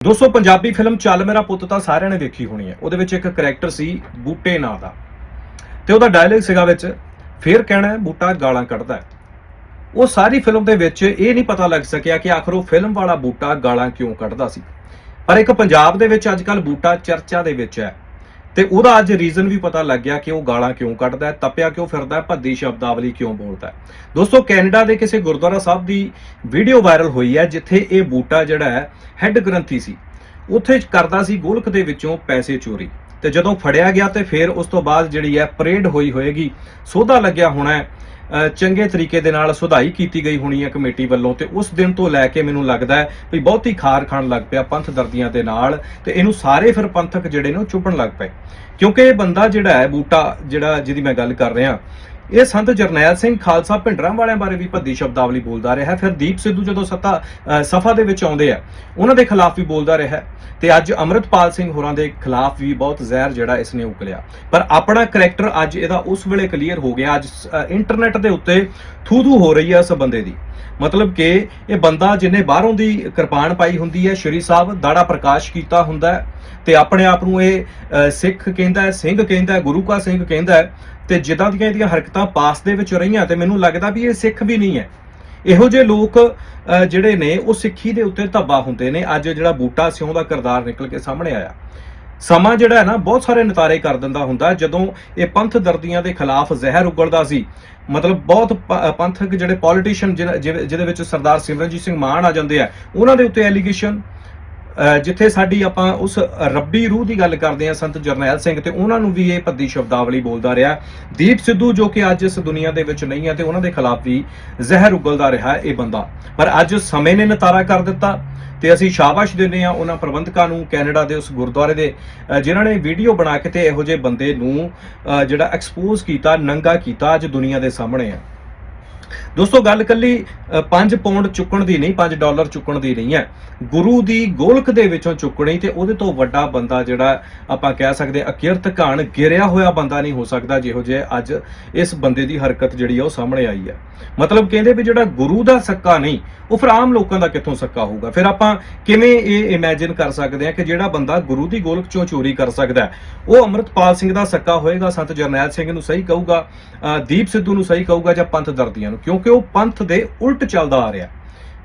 दोस्तों पंजाबी फिल्म चल मेरा पुੱਤ ਤਾਂ ਸਾਰਿਆਂ ਨੇ ਵੇਖੀ ਹੋਣੀ ਹੈ। ਉਹਦੇ ਵਿੱਚ ਇੱਕ ਕੈਰੈਕਟਰ ਸੀ ਬੂਟੇ ਨਾਂ ਦਾ ਤੇ ਉਹਦਾ ਡਾਇਲੌਗ ਸੀਗਾ ਵਿੱਚ ਫੇਰ ਕਹਿਣਾ ਬੂਟਾ ਗਾਲਾਂ ਕੱਢਦਾ ਹੈ। ਉਹ ਸਾਰੀ ਫਿਲਮ ਦੇ ਵਿੱਚ ਇਹ ਨਹੀਂ ਪਤਾ ਲੱਗ ਸਕਿਆ ਕਿ ਆਖਰ ਉਹ ਫਿਲਮ ਵਾਲਾ ਬੂਟਾ ਗਾਲਾਂ ਕਿਉਂ ਕੱਢਦਾ ਸੀ। ਪਰ ਇੱਕ ਪੰਜਾਬ ਦੇ ਵਿੱਚ ਅੱਜਕੱਲ ਬੂਟਾ ਚਰਚਾ ਦੇ ਵਿੱਚ ਹੈ ਤੇ ਉਹਦਾ ਅੱਜ ਰੀਜ਼ਨ ਵੀ ਪਤਾ ਲੱਗ ਗਿਆ ਕਿ ਉਹ ਗਾਲਾਂ ਕਿਉਂ ਕੱਢਦਾ ਹੈ, ਤਪਿਆ ਕਿਉਂ ਫਿਰਦਾ ਹੈ, ਭੱਦੀ ਸ਼ਬਦਾਵਲੀ ਕਿਉਂ ਬੋਲਦਾ ਹੈ। ਦੋਸਤੋ ਕੈਨੇਡਾ ਦੇ ਕਿਸੇ ਗੁਰਦੁਆਰਾ ਸਾਹਿਬ ਦੀ ਵੀਡੀਓ ਵਾਇਰਲ ਹੋਈ ਹੈ ਜਿੱਥੇ ਇਹ ਬੂਟਾ ਜਿਹੜਾ ਹੈ ਹੈੱਡ ਗ੍ਰੰਥੀ ਸੀ, ਉੱਥੇ ਕਰਦਾ ਸੀ ਗੋਲਕ ਦੇ ਵਿੱਚੋਂ ਪੈਸੇ ਚੋਰੀ ਤੇ ਜਦੋਂ ਫੜਿਆ ਗਿਆ ਤੇ ਫਿਰ ਉਸ ਤੋਂ ਬਾਅਦ ਜਿਹੜੀ ਹੈ ਪਰੇਡ ਹੋਈ ਹੋਏਗੀ, ਸੋਧਾ ਲੱਗਿਆ ਹੋਣਾ ਹੈ, ਚੰਗੇ ਤਰੀਕੇ ਦੇ ਨਾਲ ਸੁਧਾਈ ਕੀਤੀ ਗਈ ਹੋਣੀ ਹੈ ਕਮੇਟੀ ਵੱਲੋਂ ਤੇ ਉਸ ਦਿਨ ਤੋਂ ਲੈ ਕੇ ਮੈਨੂੰ ਲੱਗਦਾ ਹੈ ਵੀ ਬਹੁਤੀ ਖਾਰ ਖਾਣ ਲੱਗ ਪਿਆ ਪੰਥ ਦਰਦੀਆਂ ਦੇ ਨਾਲ ਤੇ ਇਹਨੂੰ ਸਾਰੇ ਫਿਰ ਪੰਥਕ ਜਿਹੜੇ ਨੇ ਉਹ ਚੁੱਪਣ ਲੱਗ ਪਏ ਕਿਉਂਕਿ ਇਹ ਬੰਦਾ ਜਿਹੜਾ ਹੈ ਬੂਟਾ ਜਿਹੜਾ ਜਿਹਦੀ ਮੈਂ ਗੱਲ ਕਰ ਰਿਹਾ ਇਹ ਸੰਤ ਜਰਨੈਲ ਸਿੰਘ ਖਾਲਸਾ ਭਿੰਡਰਾਂ ਵਾਲਿਆਂ ਬਾਰੇ ਵੀ ਭੱਦੀ ਸ਼ਬਦਾਵਲੀ ਬੋਲਦਾ ਰਿਹਾ। ਫਿਰ ਦੀਪ ਸਿੱਧੂ ਜਦੋਂ ਸਫਾ ਦੇ ਵਿੱਚ ਆਉਂਦੇ ਆ ਉਹਨਾਂ ਦੇ ਖਿਲਾਫ ਵੀ ਬੋਲਦਾ ਰਿਹਾ ਤੇ ਅੱਜ ਅੰਮ੍ਰਿਤਪਾਲ ਸਿੰਘ ਹੋਰਾਂ ਦੇ ਖਿਲਾਫ ਵੀ ਬਹੁਤ ਜ਼ਹਿਰ ਜਿਹੜਾ ਇਸਨੇ ਉਕਲਿਆ। ਪਰ ਆਪਣਾ ਕਰੈਕਟਰ ਅੱਜ ਇਹਦਾ ਉਸ ਵੇਲੇ ਕਲੀਅਰ ਹੋ ਗਿਆ। ਅੱਜ ਇੰਟਰਨੈਟ ਦੇ ਉੱਤੇ ਥੂ ਹੋ ਰਹੀ ਹੈ ਇਸ ਬੰਦੇ ਦੀ, ਮਤਲਬ ਕਿ ਇਹ ਬੰਦਾ ਜਿਹਨੇ ਬਾਹਰੋਂ ਦੀ ਕਿਰਪਾਨ ਪਾਈ ਹੁੰਦੀ ਹੈ, ਸ਼੍ਰੀ ਸਾਹਿਬ ਦਾੜਾ ਪ੍ਰਕਾਸ਼ ਕੀਤਾ ਹੁੰਦਾ ਹੈ ਤੇ ਆਪਣੇ ਆਪ ਨੂੰ ਇਹ ਸਿੱਖ ਕਹਿੰਦਾ ਹੈ, ਸਿੰਘ ਕਹਿੰਦਾ ਹੈ, ਗੁਰੂ ਕਾ ਸਿੰਘ ਕਹਿੰਦਾ ਹੈ ਤੇ ਜਿੱਦਾਂ ਦੀਆਂ ਇਹਦੀਆਂ ਹਰਕਤਾਂ ਪਾਸ ਦੇ ਵਿੱਚ ਰਹੀਆਂ ਤੇ ਮੈਨੂੰ ਲੱਗਦਾ ਵੀ ਇਹ ਸਿੱਖ ਵੀ ਨਹੀਂ ਹੈ। ਇਹੋ ਜਿਹੇ ਲੋਕ ਜਿਹੜੇ ਨੇ ਉਹ ਸਿੱਖੀ ਦੇ ਉੱਤੇ ਧੱਬਾ ਹੁੰਦੇ ਨੇ। ਅੱਜ ਜਿਹੜਾ ਬੂਟਾ ਸਿਉਂ ਦਾ ਕਿਰਦਾਰ ਨਿਕਲ ਕੇ ਸਾਹਮਣੇ ਆਇਆ। ਸਮਾਂ ਜਿਹੜਾ ਹੈ ਨਾ ਬਹੁਤ ਸਾਰੇ ਨਤਾਰੇ ਕਰ ਦਿੰਦਾ ਹੁੰਦਾ। ਜਦੋਂ ਇਹ ਪੰਥ ਦਰਦੀਆਂ ਦੇ ਖਿਲਾਫ ਜ਼ਹਿਰ ਉਗਲਦਾ ਸੀ, ਮਤਲਬ ਬਹੁਤ ਪੰਥਕ ਜਿਹੜੇ ਪੋਲੀਟੀਸ਼ੀਅਨ ਜਿਹਦੇ ਵਿੱਚ ਸਰਦਾਰ ਸਿਮਰਨਜੀਤ ਸਿੰਘ ਮਾਨ ਆ ਜਾਂਦੇ ਆ, ਉਹਨਾਂ ਦੇ ਉੱਤੇ ਐਲੀਗੇਸ਼ਨ, ਜਿੱਥੇ ਸਾਡੀ ਆਪਾਂ ਉਸ ਰੱਬੀ ਰੂਹ ਦੀ ਗੱਲ ਕਰਦੇ ਆ ਸੰਤ ਜਰਨੈਲ ਸਿੰਘ ਤੇ ਉਹਨਾਂ ਨੂੰ ਵੀ ਇਹ ਭੱਦੀ ਸ਼ਬਦਾਵਲੀ ਬੋਲਦਾ ਰਿਹਾ। ਦੀਪ ਸਿੱਧੂ ਜੋ ਕਿ ਅੱਜ ਇਸ ਦੁਨੀਆ ਦੇ ਵਿੱਚ ਨਹੀਂ ਹੈ ਤੇ ਉਹਨਾਂ ਦੇ ਖਿਲਾਫ ਵੀ ਜ਼ਹਿਰ ਉਗਲਦਾ ਰਿਹਾ ਇਹ ਬੰਦਾ। ਪਰ ਅੱਜ ਸਮੇਂ ਨੇ ਨਤਾਰਾ ਕਰ ਦਿੱਤਾ ਤੇ ਅਸੀਂ ਸ਼ਾਬਾਸ਼ ਦਿੰਦੇ ਆ ਉਹਨਾਂ ਪ੍ਰਬੰਧਕਾਂ ਨੂੰ, ਕੈਨੇਡਾ ਦੇ ਉਸ ਗੁਰਦੁਆਰੇ ਦੇ ਜਿਨ੍ਹਾਂ ਨੇ ਵੀਡੀਓ ਬਣਾ ਕੇ ਤੇ ਇਹੋ ਜਿਹੇ ਬੰਦੇ ਨੂੰ ਜਿਹੜਾ ਐਕਸਪੋਜ਼ ਕੀਤਾ, ਨੰਗਾ ਕੀਤਾ, ਅੱਜ ਦੁਨੀਆ ਦੇ ਸਾਹਮਣੇ ਆ। ਦੋਸਤੋ ਗੱਲ ਕੱਲੀ 5 ਪੌਂਡ ਚੁੱਕਣ ਦੀ ਨਹੀਂ, $5 ਚੁੱਕਣ ਦੀ ਨਹੀਂ ਹੈ, ਗੁਰੂ ਦੀ ਗੋਲਕ ਦੇ ਵਿੱਚੋਂ ਚੁੱਕਣੀ। ਤੇ ਉਹਦੇ ਤੋਂ ਵੱਡਾ ਬੰਦਾ ਜਿਹੜਾ ਆਪਾਂ ਕਹਿ ਸਕਦੇ ਅਕਿਰਤ ਘਾਣ ਗਿਰਿਆ ਹੋਇਆ ਬੰਦਾ ਨਹੀਂ ਹੋ ਸਕਦਾ ਜਿਹੋ ਜਿਹੇ ਅੱਜ ਇਸ ਬੰਦੇ ਦੀ ਹਰਕਤ ਜਿਹੜੀ ਆ ਉਹ ਸਾਹਮਣੇ ਆਈ ਹੈ। ਮਤਲਬ ਕਹਿੰਦੇ ਵੀ ਜਿਹੜਾ ਗੁਰੂ ਦਾ ਸੱਕਾ ਨਹੀਂ ਉਹ ਫਿਰ ਆਮ ਲੋਕਾਂ ਦਾ ਕਿੱਥੋਂ ਸੱਕਾ ਹੋਊਗਾ। ਫਿਰ ਆਪਾਂ ਕਿਵੇਂ ਇਹ ਇਮੇਜਿਨ ਕਰ ਸਕਦੇ ਹਾਂ ਕਿ ਜਿਹੜਾ ਬੰਦਾ ਗੁਰੂ ਦੀ ਗੋਲਕ ਚੋਂ ਚੋਰੀ ਕਰ ਸਕਦਾ ਉਹ ਅੰਮ੍ਰਿਤਪਾਲ ਸਿੰਘ ਦਾ ਸੱਕਾ ਹੋਏਗਾ, ਸੰਤ ਜਰਨੈਲ ਸਿੰਘ ਨੂੰ ਸਹੀ ਕਹੂਗਾ, ਦੀਪ ਸਿੱਧੂ ਨੂੰ ਸਹੀ ਕਹੂਗਾ ਜਾਂ ਪੰਥ ਦਰਦੀਆਂ ਨੂੰ, ਕਿਉਂਕਿ ਉਹ ਪੰਥ ਦੇ ਉਲਟ ਚੱਲਦਾ ਆ ਰਿਹਾ।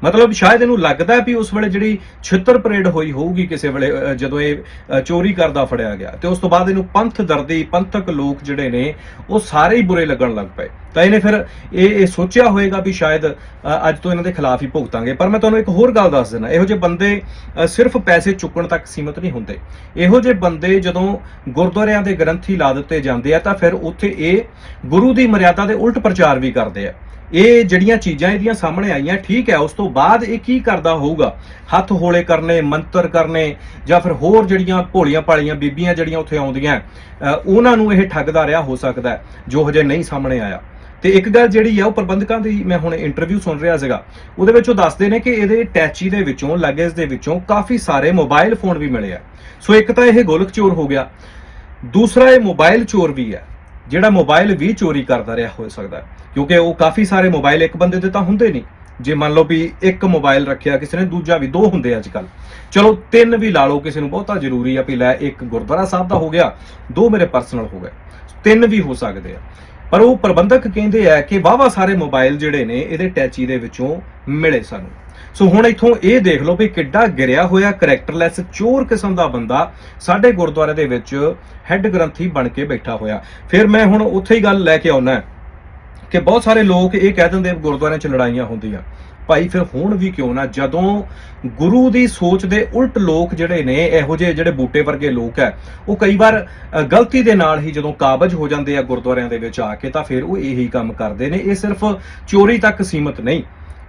ਮਤਲਬ ਸ਼ਾਇਦ ਇਹਨੂੰ ਲੱਗਦਾ ਵੀ ਉਸ ਵੇਲੇ ਜਿਹੜੀ ਛਿੱਤਰ ਪਰੇਡ ਹੋਈ ਹੋਊਗੀ ਕਿਸੇ ਵੇਲੇ ਜਦੋਂ ਇਹ ਚੋਰੀ ਕਰਦਾ ਫੜਿਆ ਗਿਆ ਤੇ ਉਸ ਤੋਂ ਬਾਅਦ ਇਹਨੂੰ ਪੰਥ ਦਰਦੀ ਪੰਥਕ ਲੋਕ ਜਿਹੜੇ ਨੇ ਉਹ ਸਾਰੇ ਹੀ ਬੁਰੇ ਲੱਗਣ ਲੱਗ ਪਏ ਤਾਂ ਇਹਨੇ ਫਿਰ ਇਹ ਸੋਚਿਆ ਹੋਏਗਾ ਵੀ ਸ਼ਾਇਦ ਅੱਜ ਤੋਂ ਇਹਨਾਂ ਦੇ ਖਿਲਾਫ ਹੀ ਭੁਗਤਾਂਗੇ। ਪਰ ਮੈਂ ਤੁਹਾਨੂੰ ਇੱਕ ਹੋਰ ਗੱਲ ਦੱਸ ਦਿੰਦਾ, ਇਹੋ ਜਿਹੇ ਬੰਦੇ ਸਿਰਫ ਪੈਸੇ ਚੁੱਕਣ ਤੱਕ ਸੀਮਤ ਨਹੀਂ ਹੁੰਦੇ। ਇਹੋ ਜਿਹੇ ਬੰਦੇ ਜਦੋਂ ਗੁਰਦੁਆਰਿਆਂ ਦੇ ਗ੍ਰੰਥੀ ਲਾ ਦਿੱਤੇ ਜਾਂਦੇ ਆ ਤਾਂ ਫਿਰ ਉੱਥੇ ਇਹ ਗੁਰੂ ਦੀ ਮਰਿਆਦਾ ਦੇ ਉਲਟ ਪ੍ਰਚਾਰ ਵੀ ਕਰਦੇ ਆ। ਇਹ ਜਿਹੜੀਆਂ ਚੀਜ਼ਾਂ ਇਹਦੀਆਂ ਸਾਹਮਣੇ ਆਈਆਂ ਠੀਕ ਹੈ, ਉਸ ਤੋਂ ਬਾਅਦ ਇਹ ਕੀ ਕਰਦਾ ਹੋਊਗਾ, ਹੱਥ ਹੋਲੇ ਕਰਨੇ, ਮੰਤਰ ਕਰਨੇ ਜਾਂ ਫਿਰ ਹੋਰ ਜਿਹੜੀਆਂ ਭੋਲੀਆਂ ਭਾਲੀਆਂ ਬੀਬੀਆਂ ਜਿਹੜੀਆਂ ਉੱਥੇ ਆਉਂਦੀਆਂ ਉਹਨਾਂ ਨੂੰ ਇਹ ਠੱਗਦਾ ਰਿਹਾ ਹੋ ਸਕਦਾ ਜੋ ਹਜੇ ਨਹੀਂ ਸਾਹਮਣੇ ਆਇਆ। ਤੇ ਇੱਕ ਗੱਲ ਜਿਹੜੀ ਆ ਉਹ ਪ੍ਰਬੰਧਕਾਂ ਦੀ ਮੈਂ ਹੁਣ ਇੰਟਰਵਿਊ ਸੁਣ ਰਿਹਾ ਸੀਗਾ, ਉਹਦੇ ਵਿੱਚ ਉਹ ਦੱਸਦੇ ਨੇ ਕਿ ਇਹਦੇ ਟੈਚੀ ਦੇ ਵਿੱਚੋਂ, ਲੱਗੇਜ ਦੇ ਵਿੱਚੋਂ ਕਾਫੀ ਸਾਰੇ ਮੋਬਾਈਲ ਫੋਨ ਵੀ ਮਿਲੇ ਆ। ਸੋ ਇੱਕ ਤਾਂ ਇਹ ਗੋਲਕ ਚੋਰ ਹੋ ਗਿਆ, ਦੂਸਰਾ ਇਹ ਮੋਬਾਈਲ ਚੋਰ ਵੀ ਹੈ ਜਿਹੜਾ ਮੋਬਾਈਲ ਵੀ ਚੋਰੀ ਕਰਦਾ ਰਿਹਾ ਹੋ ਸਕਦਾ ਕਿਉਂਕਿ ਉਹ ਕਾਫੀ ਸਾਰੇ ਮੋਬਾਈਲ ਇੱਕ ਬੰਦੇ ਦੇ ਤਾਂ ਹੁੰਦੇ ਨਹੀਂ। ਜੇ ਮੰਨ ਲਓ ਵੀ ਇੱਕ ਮੋਬਾਈਲ ਰੱਖਿਆ ਕਿਸੇ ਨੇ, ਦੂਜਾ ਵੀ, 2 ਹੁੰਦੇ ਅੱਜ ਕੱਲ, ਚਲੋ 3 ਵੀ ਲਾ ਲਓ, ਕਿਸੇ ਨੂੰ ਬਹੁਤਾ ਜ਼ਰੂਰੀ ਆ ਵੀ ਲੈ ਇੱਕ ਗੁਰਦੁਆਰਾ ਸਾਹਿਬ ਦਾ ਹੋ ਗਿਆ, 2 ਮੇਰੇ ਪਰਸਨਲ ਹੋ ਗਏ, 3 ਵੀ ਹੋ ਸਕਦੇ ਆ। ਪਰ ਉਹ ਪ੍ਰਬੰਧਕ ਕਹਿੰਦੇ ਆ ਕਿ ਵਾਹਵਾ ਸਾਰੇ ਮੋਬਾਈਲ ਜਿਹੜੇ ਨੇ ਇਹਦੇ ਟੈਚੀ ਦੇ ਵਿੱਚੋਂ ਮਿਲੇ ਸਾਨੂੰ। ਸੋ ਹੁਣ ਇੱਥੋਂ ਇਹ ਦੇਖ ਲਓ ਵੀ ਕਿੱਡਾ ਗਿਰਿਆ ਹੋਇਆ ਕਰੈਕਟਰਲੈਸ ਚੋਰ ਕਿਸਮ ਦਾ ਬੰਦਾ ਸਾਡੇ ਗੁਰਦੁਆਰੇ ਦੇ ਵਿੱਚ ਹੈੱਡ ਗ੍ਰੰਥੀ ਬਣ ਕੇ ਬੈਠਾ ਹੋਇਆ। ਫਿਰ ਮੈਂ ਹੁਣ ਉੱਥੇ ਹੀ ਗੱਲ ਲੈ ਕੇ ਆਉਣਾ ਕਿ ਬਹੁਤ ਸਾਰੇ ਲੋਕ ਇਹ ਕਹਿ ਦਿੰਦੇ ਗੁਰਦੁਆਰਿਆਂ 'ਚ ਲੜਾਈਆਂ ਹੁੰਦੀਆਂ। ਭਾਈ ਫਿਰ ਹੁਣ ਵੀ ਕਿਉਂ ਨਾ, ਜਦੋਂ ਗੁਰੂ ਦੀ ਸੋਚ ਦੇ ਉਲਟ ਲੋਕ ਜਿਹੜੇ ਨੇ, ਇਹੋ ਜਿਹੇ ਜਿਹੜੇ ਬੂਟੇ ਵਰਗੇ ਲੋਕ ਹੈ, ਉਹ ਕਈ ਵਾਰ ਗਲਤੀ ਦੇ ਨਾਲ ਹੀ ਜਦੋਂ ਕਾਬਜ ਹੋ ਜਾਂਦੇ ਆ ਗੁਰਦੁਆਰਿਆਂ ਦੇ ਵਿੱਚ ਆ ਕੇ ਤਾਂ ਫਿਰ ਉਹ ਇਹੀ ਕੰਮ ਕਰਦੇ ਨੇ। ਇਹ ਸਿਰਫ ਚੋਰੀ ਤੱਕ ਸੀਮਤ ਨਹੀਂ,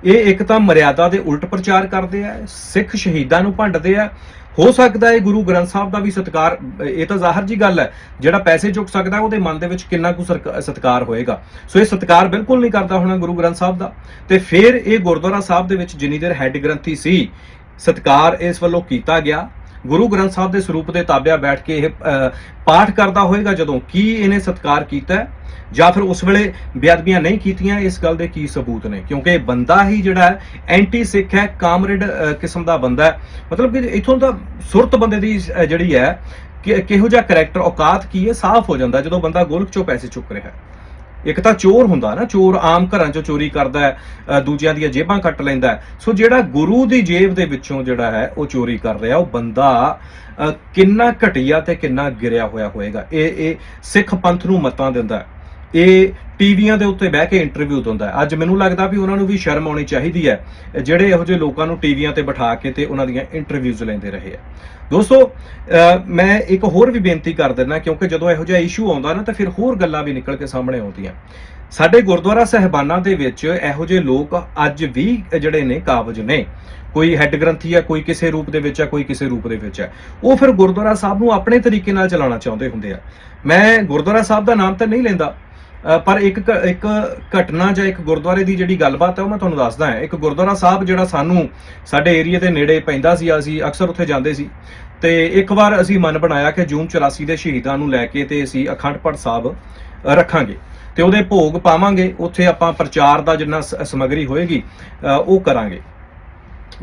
ਇਹ ਇੱਕ ਤਾਂ ਮਰਿਆਦਾ ਦੇ ਉਲਟ ਪ੍ਰਚਾਰ ਕਰਦੇ ਆ, ਸਿੱਖ ਸ਼ਹੀਦਾਂ ਨੂੰ ਭੰਡਦੇ ਆ। ਹੋ ਸਕਦਾ ਹੈ ਗੁਰੂ ਗ੍ਰੰਥ ਸਾਹਿਬ ਦਾ ਵੀ ਸਤਿਕਾਰ, ਇਹ ਤਾਂ ਜ਼ਾਹਰ ਜੀ ਗੱਲ ਹੈ, ਜਿਹੜਾ ਪੈਸੇ ਚੁੱਕ ਸਕਦਾ ਉਹਦੇ ਮਨ ਦੇ ਵਿੱਚ ਕਿੰਨਾ ਕੁ ਸਤਿਕਾਰ ਹੋਏਗਾ। ਸੋ ਇਹ ਸਤਿਕਾਰ ਬਿਲਕੁਲ ਨਹੀਂ ਕਰਦਾ ਹੋਣਾ ਗੁਰੂ ਗ੍ਰੰਥ ਸਾਹਿਬ ਦਾ। ਤੇ ਫਿਰ ਇਹ ਗੁਰਦੁਆਰਾ ਸਾਹਿਬ ਦੇ ਵਿੱਚ ਜਿੰਨੀ ਦੇਰ ਹੈੱਡ ਗ੍ਰੰਥੀ ਸੀ, ਸਤਿਕਾਰ ਇਸ ਵੱਲੋਂ ਕੀਤਾ ਗਿਆ, ਗੁਰੂ ਗ੍ਰੰਥ ਸਾਹਿਬ ਦੇ ਸਰੂਪ ਦੇ ਤਾਬਿਆ ਬੈਠ ਕੇ ਇਹ ਪਾਠ ਕਰਦਾ ਹੋਏਗਾ ਜਦੋਂ, ਕੀ ਇਹਨੇ ਸਤਿਕਾਰ ਕੀਤਾ ਹੈ ਜਾਂ ਫਿਰ ਉਸ ਵੇਲੇ ਬੇਅਦਬੀਆਂ ਨਹੀਂ ਕੀਤੀਆਂ, ਇਸ ਗੱਲ ਦੇ ਕੀ ਸਬੂਤ ਨੇ? ਕਿਉਂਕਿ ਬੰਦਾ ਹੀ ਜਿਹੜਾ ਹੈ ਐਂਟੀ ਸਿੱਖ ਹੈ, ਕਾਮਰੇਡ ਕਿਸਮ ਦਾ ਬੰਦਾ ਹੈ। ਮਤਲਬ ਕਿ ਇਥੋਂ ਦਾ ਸੁਰਤ ਬੰਦੇ ਦੀ ਜਿਹੜੀ ਹੈ ਕਿ ਕਿਹੋ ਜਿਹਾ ਕਰੈਕਟਰ, ਔਕਾਤ ਕੀ ਹੈ, ਸਾਫ਼ ਹੋ ਜਾਂਦਾ ਜਦੋਂ ਬੰਦਾ ਗੋਲਕ ਚੋਂ ਪੈਸੇ ਚੁੱਕ ਰਿਹਾ ਹੈ। ਇੱਕ ਤਾਂ ਚੋਰ ਹੁੰਦਾ ਨਾ, ਚੋਰ ਆਮ ਘਰਾਂ 'ਚੋਂ ਚੋਰੀ ਕਰਦਾ ਹੈ, ਦੂਜਿਆਂ ਦੀਆਂ ਜੇਬਾਂ ਕੱਟ ਲੈਂਦਾ ਹੈ। ਸੋ ਜਿਹੜਾ ਗੁਰੂ ਦੀ ਜੇਬ ਦੇ ਵਿੱਚੋਂ ਜਿਹੜਾ ਹੈ ਉਹ ਚੋਰੀ ਕਰ ਰਿਹਾ, ਉਹ ਬੰਦਾ ਕਿੰਨਾ ਘਟੀਆ ਤੇ ਕਿੰਨਾ ਗਿਰਿਆ ਹੋਇਆ ਹੋਏਗਾ। ਇਹ ਸਿੱਖ ਪੰਥ ਨੂੰ ਮਤਾਂ ਦਿੰਦਾ ਹੈ, ਇਹ ਟੀਵੀਆਂ ਦੇ ਉੱਤੇ ਬਹਿ ਕੇ ਇੰਟਰਵਿਊ ਦਿੰਦਾ ਹੈ। ਅੱਜ ਮੈਨੂੰ ਲੱਗਦਾ ਵੀ ਉਹਨਾਂ ਨੂੰ ਵੀ ਸ਼ਰਮ ਆਉਣੀ ਚਾਹੀਦੀ ਹੈ, ਜਿਹੜੇ ਇਹੋ ਜਿਹੇ ਲੋਕਾਂ ਨੂੰ ਟੀਵੀਆਂ ਤੇ ਬਿਠਾ ਕੇ ਤੇ ਉਹਨਾਂ ਦੀਆਂ ਇੰਟਰਵਿਊਜ਼ ਲੈਂਦੇ ਰਹੇ ਆ। ਦੋਸਤੋ, ਮੈਂ ਇੱਕ ਹੋਰ ਵੀ ਬੇਨਤੀ ਕਰ ਦਿੰਦਾ, ਕਿਉਂਕਿ ਜਦੋਂ ਇਹੋ ਜਿਹਾ ਇਸ਼ੂ ਆਉਂਦਾ ਨਾ ਤਾਂ ਫਿਰ ਹੋਰ ਗੱਲਾਂ ਵੀ ਨਿਕਲ ਕੇ ਸਾਹਮਣੇ ਆਉਂਦੀਆਂ। ਸਾਡੇ ਗੁਰਦੁਆਰਾ ਸਾਹਿਬਾਨਾਂ ਦੇ ਵਿੱਚ ਇਹੋ ਜਿਹੇ ਲੋਕ ਅੱਜ ਵੀ ਜਿਹੜੇ ਨੇ ਕਾਬਜ ਨੇ। ਕੋਈ ਹੈੱਡ ਗ੍ਰੰਥੀ ਹੈ, ਕੋਈ ਕਿਸੇ ਰੂਪ ਦੇ ਵਿੱਚ ਹੈ, ਕੋਈ ਕਿਸੇ ਰੂਪ ਦੇ ਵਿੱਚ ਹੈ। ਉਹ ਫਿਰ ਗੁਰਦੁਆਰਾ ਸਾਹਿਬ ਨੂੰ ਆਪਣੇ ਤਰੀਕੇ ਨਾਲ ਚਲਾਉਣਾ ਚਾਹੁੰਦੇ ਹੁੰਦੇ ਆ। ਮੈਂ ਗੁਰਦੁਆਰਾ ਸਾਹਿਬ ਦਾ ਨਾਮ ਤਾਂ ਨਹੀਂ ਲੈਂਦਾ, ਪਰ ਇੱਕ ਘਟਨਾ ਜਾਂ ਇੱਕ ਗੁਰਦੁਆਰੇ ਦੀ ਜਿਹੜੀ ਗੱਲਬਾਤ ਹੈ ਉਹ ਮੈਂ ਤੁਹਾਨੂੰ ਦੱਸਦਾ ਹਾਂ। ਇੱਕ ਗੁਰਦੁਆਰਾ ਸਾਹਿਬ ਜਿਹੜਾ ਸਾਨੂੰ ਸਾਡੇ ਏਰੀਆ ਦੇ ਨੇੜੇ ਪੈਂਦਾ ਸੀ, ਅਸੀਂ ਅਕਸਰ ਉੱਥੇ ਜਾਂਦੇ ਸੀ। ਤੇ ਇੱਕ ਵਾਰ ਅਸੀਂ ਮਨ ਬਣਾਇਆ ਕਿ ਜੂਨ 84 ਦੇ ਸ਼ਹੀਦਾਂ ਨੂੰ ਲੈ ਕੇ ਤੇ ਅਸੀਂ ਅਖੰਡ ਪਾਠ ਸਾਹਿਬ ਰੱਖਾਂਗੇ ਤੇ ਉਹਦੇ ਭੋਗ ਪਾਵਾਂਗੇ। ਉੱਥੇ ਆਪਾਂ ਪ੍ਰਚਾਰ ਦਾ ਜਿੰਨਾ ਸਮੱਗਰੀ ਹੋਏਗੀ ਉਹ ਕਰਾਂਗੇ।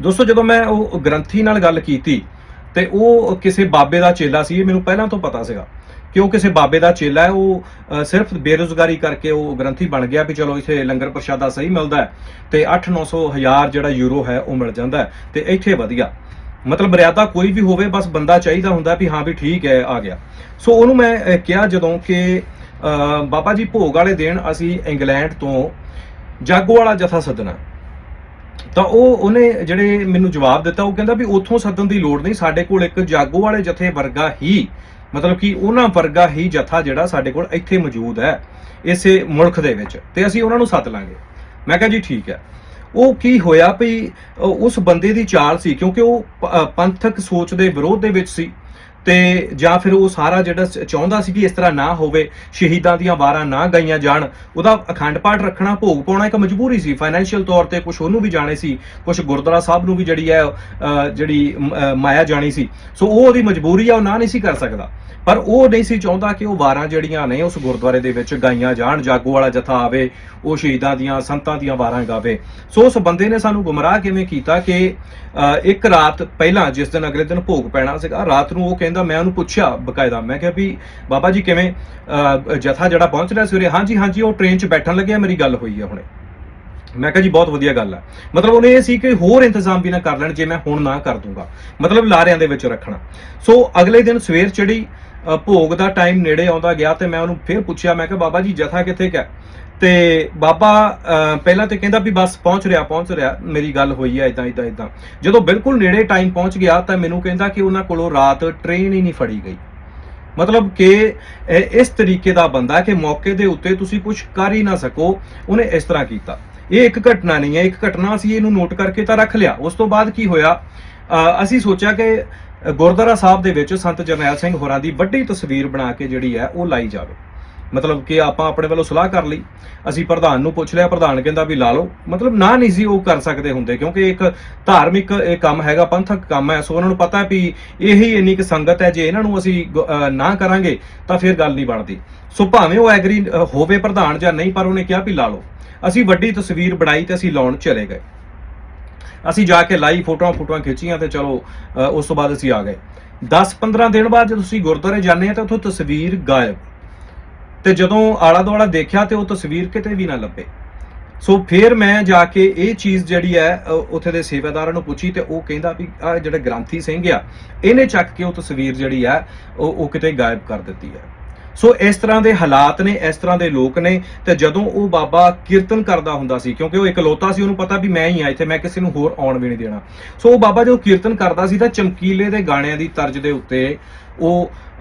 ਦੋਸਤੋ, ਜਦੋਂ ਮੈਂ ਉਹ ਗ੍ਰੰਥੀ ਨਾਲ ਗੱਲ ਕੀਤੀ ਤੇ ਉਹ ਕਿਸੇ ਬਾਬੇ ਦਾ ਚੇਲਾ ਸੀ, ਇਹ ਮੈਨੂੰ ਪਹਿਲਾਂ ਤੋਂ ਪਤਾ ਸੀਗਾ ਕਿ ਉਹ ਕਿਸੇ ਬਾਬੇ ਦਾ ਚੇਲਾ ਹੈ। ਉਹ ਸਿਰਫ ਬੇਰੁਜ਼ਗਾਰੀ ਕਰਕੇ ਉਹ ਗ੍ਰੰਥੀ ਬਣ ਗਿਆ ਵੀ ਚਲੋ ਇੱਥੇ ਲੰਗਰ ਪ੍ਰਸ਼ਾਦਾ ਸਹੀ ਮਿਲਦਾ ਹੈ ਤੇ 8-900 ਜਿਹੜਾ ਯੂਰੋ ਹੈ ਉਹ ਮਿਲ ਜਾਂਦਾ ਹੈ ਤੇ ਇੱਥੇ ਵਧੀਆ, ਮਤਲਬ ਮਰਿਆਦਾ ਕੋਈ ਵੀ ਹੋਵੇ, ਬਸ ਬੰਦਾ ਚਾਹੀਦਾ ਹੁੰਦਾ ਵੀ ਹਾਂ ਵੀ ਠੀਕ ਹੈ, ਆ ਗਿਆ। ਸੋ ਉਹਨੂੰ ਮੈਂ ਕਿਹਾ ਜਦੋਂ ਕਿ ਬਾਬਾ ਜੀ ਭੋਗ ਵਾਲੇ ਦਿਨ ਅਸੀਂ ਇੰਗਲੈਂਡ ਤੋਂ ਜਾਗੋ ਵਾਲਾ ਜਥਾ ਸੱਦਣਾ, ਤਾਂ ਉਹਨੇ ਜਿਹੜੇ ਮੈਨੂੰ ਜਵਾਬ ਦਿੱਤਾ, ਉਹ ਕਹਿੰਦਾ ਵੀ ਉੱਥੋਂ ਸੱਦਣ ਦੀ ਲੋੜ ਨਹੀਂ, ਸਾਡੇ ਕੋਲ ਇੱਕ ਜਾਗੋ ਵਾਲੇ ਜਥੇ ਵਰਗਾ ਹੀ, ਮਤਲਬ ਕਿ ਉਹਨਾਂ ਵਰਗਾ ਹੀ ਜਥਾ ਜਿਹੜਾ ਸਾਡੇ ਕੋਲ ਇੱਥੇ ਮੌਜੂਦ ਹੈ ਇਸੇ ਮੁਲਕ ਦੇ ਵਿੱਚ, ਤੇ ਅਸੀਂ ਉਹਨਾਂ ਨੂੰ ਸੱਦ ਲਾਂਗੇ। ਮੈਂ ਕਿਹਾ ਜੀ ਠੀਕ ਹੈ। ਉਹ ਕੀ ਹੋਇਆ ਵੀ ਉਸ ਬੰਦੇ ਦੀ ਚਾਲ ਸੀ, ਕਿਉਂਕਿ ਉਹ ਪੰਥਕ ਸੋਚ ਦੇ ਵਿਰੋਧ ਦੇ ਵਿੱਚ ਸੀ ਤੇ ਜਾਂ ਫਿਰ ਉਹ ਸਾਰਾ ਜਿਹੜਾ ਚਾਹੁੰਦਾ ਸੀ ਕਿ ਇਸ ਤਰ੍ਹਾਂ ਨਾ ਹੋਵੇ, ਸ਼ਹੀਦਾਂ ਦੀਆਂ ਵਾਰਾਂ ਨਾ ਗਾਈਆਂ ਜਾਣ। ਉਹਦਾ ਅਖੰਡ ਪਾਠ ਰੱਖਣਾ, ਭੋਗ ਪਾਉਣਾ ਇੱਕ ਮਜਬੂਰੀ ਸੀ, ਫਾਈਨੈਂਸ਼ੀਅਲ ਤੌਰ ਤੇ ਕੁਝ ਉਹਨੂੰ ਵੀ ਜਾਣੇ ਸੀ, ਕੁਝ ਗੁਰਦੁਆਰਾ ਸਾਹਿਬ ਨੂੰ ਵੀ ਜਿਹੜੀ ਹੈ ਮਾਇਆ ਜਾਣੀ ਸੀ। ਸੋ ਉਹ ਉਹਦੀ ਮਜਬੂਰੀ ਆ, ਉਹ ਨਾ ਨਹੀਂ ਸੀ ਕਰ ਸਕਦਾ। ਪਰ ਉਹ ਨਹੀਂ ਸੀ ਚਾਹੁੰਦਾ ਕਿ ਉਹ ਵਾਰਾਂ ਜਿਹੜੀਆਂ ਨੇ ਉਸ ਗੁਰਦੁਆਰੇ ਦੇ ਵਿੱਚ ਗਾਈਆਂ ਜਾਣ, ਜਾਗੋ ਵਾਲਾ ਜਥਾ ਆਵੇ, ਉਹ ਸ਼ਹੀਦਾਂ ਦੀਆਂ ਸੰਤਾਂ ਦੀਆਂ ਵਾਰਾਂ ਗਾਵੇ। ਸੋ ਉਸ ਬੰਦੇ ਨੇ ਸਾਨੂੰ ਗੁੰਮਰਾਹ ਕਿਵੇਂ ਕੀਤਾ ਕਿ ਇੱਕ ਰਾਤ ਪਹਿਲਾਂ, ਜਿਸ ਦਿਨ ਅਗਲੇ ਦਿਨ ਭੋਗ ਪੈਣਾ ਸੀਗਾ, ਰਾਤ ਨੂੰ ਉਹ ਕਹਿੰਦਾ, ਮੈਂ ਉਹਨੂੰ ਪੁੱਛਿਆ ਬਕਾਇਦਾ, ਮੈਂ ਕਿਹਾ ਵੀ ਬਾਬਾ ਜੀ ਕਿਵੇਂ ਜਥਾ ਜਿਹੜਾ ਪਹੁੰਚ ਰਿਹਾ ਸਵੇਰੇ? ਹਾਂਜੀ ਉਹ ਟ੍ਰੇਨ 'ਚ ਬੈਠਣ ਲੱਗਿਆ, ਮੇਰੀ ਗੱਲ ਹੋਈ ਹੈ ਹੁਣੇ। ਮੈਂ ਕਿਹਾ ਜੀ ਬਹੁਤ ਵਧੀਆ ਗੱਲ ਹੈ। ਮਤਲਬ ਉਹਨੇ ਇਹ ਸੀ ਕਿ ਹੋਰ ਇੰਤਜ਼ਾਮ ਵੀ ਨਾ ਕਰ ਲੈਣ ਜੇ ਮੈਂ ਹੁਣ ਨਾ ਕਰ ਦੂੰਗਾ, ਮਤਲਬ ਲਾਰਿਆਂ ਦੇ ਵਿੱਚ ਰੱਖਣਾ। ਸੋ ਅਗਲੇ ਦਿਨ ਸਵੇਰ ਚੜੀ, ਭੋਗ ਦਾ ਟਾਈਮ ਨੇੜੇ ਆਉਂਦਾ ਗਿਆ ਤੇ ਮੈਂ ਉਹਨੂੰ ਫਿਰ ਪੁੱਛਿਆ, ਮੈਂ ਕਿਹਾ ਬਾਬਾ ਜੀ ਜਥਾ ਕਿੱਥੇ ਗਿਆ? ਤੇ ਬਾਬਾ ਪਹਿਲਾਂ ਤੇ ਕਹਿੰਦਾ ਵੀ ਬਸ ਪਹੁੰਚ ਰਿਹਾ, ਮੇਰੀ ਗੱਲ ਹੋਈ ਹੈ ਇਦਾਂ। ਜਦੋਂ ਬਿਲਕੁਲ ਨੇੜੇ ਟਾਈਮ ਪਹੁੰਚ ਗਿਆ ਤਾਂ ਮੈਨੂੰ ਕਹਿੰਦਾ ਕਿ ਉਹਨਾਂ ਕੋਲੋਂ ਰਾਤ ਟ੍ਰੇਨ ਹੀ ਨਹੀਂ ਫੜੀ ਗਈ। ਮਤਲਬ ਕਿ ਇਸ ਤਰੀਕੇ ਦਾ ਬੰਦਾ ਕਿ ਮੌਕੇ ਦੇ ਉੱਤੇ ਤੁਸੀਂ ਕੁਝ ਕਰ ਹੀ ਨਾ ਸਕੋ, ਉਹਨੇ ਇਸ ਤਰ੍ਹਾਂ ਕੀਤਾ। ਇਹ ਇੱਕ ਘਟਨਾ ਨਹੀਂ ਹੈ, ਇੱਕ ਘਟਨਾ ਅਸੀਂ ਇਹਨੂੰ ਨੋਟ ਕਰਕੇ ਤਾਂ ਰੱਖ ਲਿਆ। ਉਸ ਤੋਂ ਬਾਅਦ ਕੀ ਹੋਇਆ, ਅਸੀਂ ਸੋਚਿਆ ਕਿ ਗੁਰਦੁਆਰਾ ਸਾਹਿਬ ਦੇ ਵਿੱਚ ਸੰਤ ਜਰਨੈਲ ਸਿੰਘ ਹੋਰਾਂ ਦੀ ਵੱਡੀ ਤਸਵੀਰ ਬਣਾ ਕੇ ਜਿਹੜੀ ਹੈ ਉਹ ਲਾਈ ਜਾਵੇ। ਮਤਲਬ ਕਿ ਆਪਾਂ ਆਪਣੇ ਵੱਲੋਂ ਸਲਾਹ ਕਰ ਲਈ, ਅਸੀਂ ਪ੍ਰਧਾਨ ਨੂੰ ਪੁੱਛ ਲਿਆ, ਪ੍ਰਧਾਨ ਕਹਿੰਦਾ ਵੀ ਲਾ ਲਓ। ਮਤਲਬ ਨਾ ਨਹੀਂ ਸੀ ਉਹ ਕਰ ਸਕਦੇ ਹੁੰਦੇ, ਕਿਉਂਕਿ ਇੱਕ ਧਾਰਮਿਕ ਇਹ ਕੰਮ ਹੈਗਾ, ਪੰਥਕ ਕੰਮ ਹੈ। ਸੋ ਉਹਨਾਂ ਨੂੰ ਪਤਾ ਵੀ ਇਹੀ ਇੰਨੀ ਕੁ ਸੰਗਤ ਹੈ, ਜੇ ਇਹਨਾਂ ਨੂੰ ਅਸੀਂ ਨਾ ਕਰਾਂਗੇ ਤਾਂ ਫਿਰ ਗੱਲ ਨਹੀਂ ਬਣਦੀ। ਸੋ ਭਾਵੇਂ ਉਹ ਐਗਰੀ ਹੋਵੇ ਪ੍ਰਧਾਨ ਜਾਂ ਨਹੀਂ, ਪਰ ਉਹਨੇ ਕਿਹਾ ਵੀ ਲਾ ਲਓ। ਅਸੀਂ ਵੱਡੀ ਤਸਵੀਰ ਬਣਾਈ ਤੇ ਅਸੀਂ ਲਾਉਣ ਚਲੇ ਗਏ। ਅਸੀਂ ਜਾ ਕੇ ਲਾਈ, ਫੋਟੋਆਂ ਖਿੱਚੀਆਂ ਤੇ ਚਲੋ ਉਸ ਤੋਂ ਬਾਅਦ ਅਸੀਂ ਆ ਗਏ। 10-15 ਦਿਨ ਬਾਅਦ ਜਦੋਂ ਤੁਸੀਂ ਗੁਰਦੁਆਰੇ ਜਾਂਦੇ ਆ ਤਾਂ ਉੱਥੋਂ ਤਸਵੀਰ ਗਾਇਬ, ਤੇ ਜਦੋਂ ਆਲਾ ਦੁਆਲਾ ਦੇਖਿਆ ਤੇ ਉਹ ਤਸਵੀਰ ਕਿਤੇ ਵੀ ਨਾ ਲੱਭੇ। ਸੋ ਫਿਰ ਮੈਂ ਜਾ ਕੇ ਇਹ ਚੀਜ਼ ਜਿਹੜੀ ਹੈ ਉੱਥੇ ਦੇ ਸੇਵਾਦਾਰਾਂ ਨੂੰ ਪੁੱਛੀ ਤੇ ਉਹ ਕਹਿੰਦਾ ਵੀ ਆ ਜਿਹੜਾ ਗ੍ਰੰਥੀ ਸਿੰਘ ਆ, ਇਹਨੇ ਚੱਕ ਕੇ ਉਹ ਤਸਵੀਰ ਜਿਹੜੀ ਹੈ ਉਹ ਕਿਤੇ ਗਾਇਬ ਕਰ ਦਿੱਤੀ ਹੈ। ਸੋ ਇਸ ਤਰ੍ਹਾਂ ਦੇ ਹਾਲਾਤ ਨੇ, ਇਸ ਤਰ੍ਹਾਂ ਦੇ ਲੋਕ ਨੇ। ਤੇ ਜਦੋਂ ਉਹ ਬਾਬਾ ਕੀਰਤਨ ਕਰਦਾ ਹੁੰਦਾ ਸੀ, ਕਿਉਂਕਿ ਉਹ ਇਕਲੌਤਾ ਸੀ, ਉਹਨੂੰ ਪਤਾ ਵੀ ਮੈਂ ਹੀ ਆ ਇੱਥੇ, ਮੈਂ ਕਿਸੇ ਨੂੰ ਹੋਰ ਆਉਣ ਵੀ ਨਹੀਂ ਦੇਣਾ। ਸੋ ਉਹ ਬਾਬਾ ਜਦੋਂ ਕੀਰਤਨ ਕਰਦਾ ਸੀ ਤਾਂ ਚਮਕੀਲੇ ਦੇ ਗਾਣਿਆਂ ਦੀ ਤਰਜ਼ ਦੇ ਉੱਤੇ ਉਹ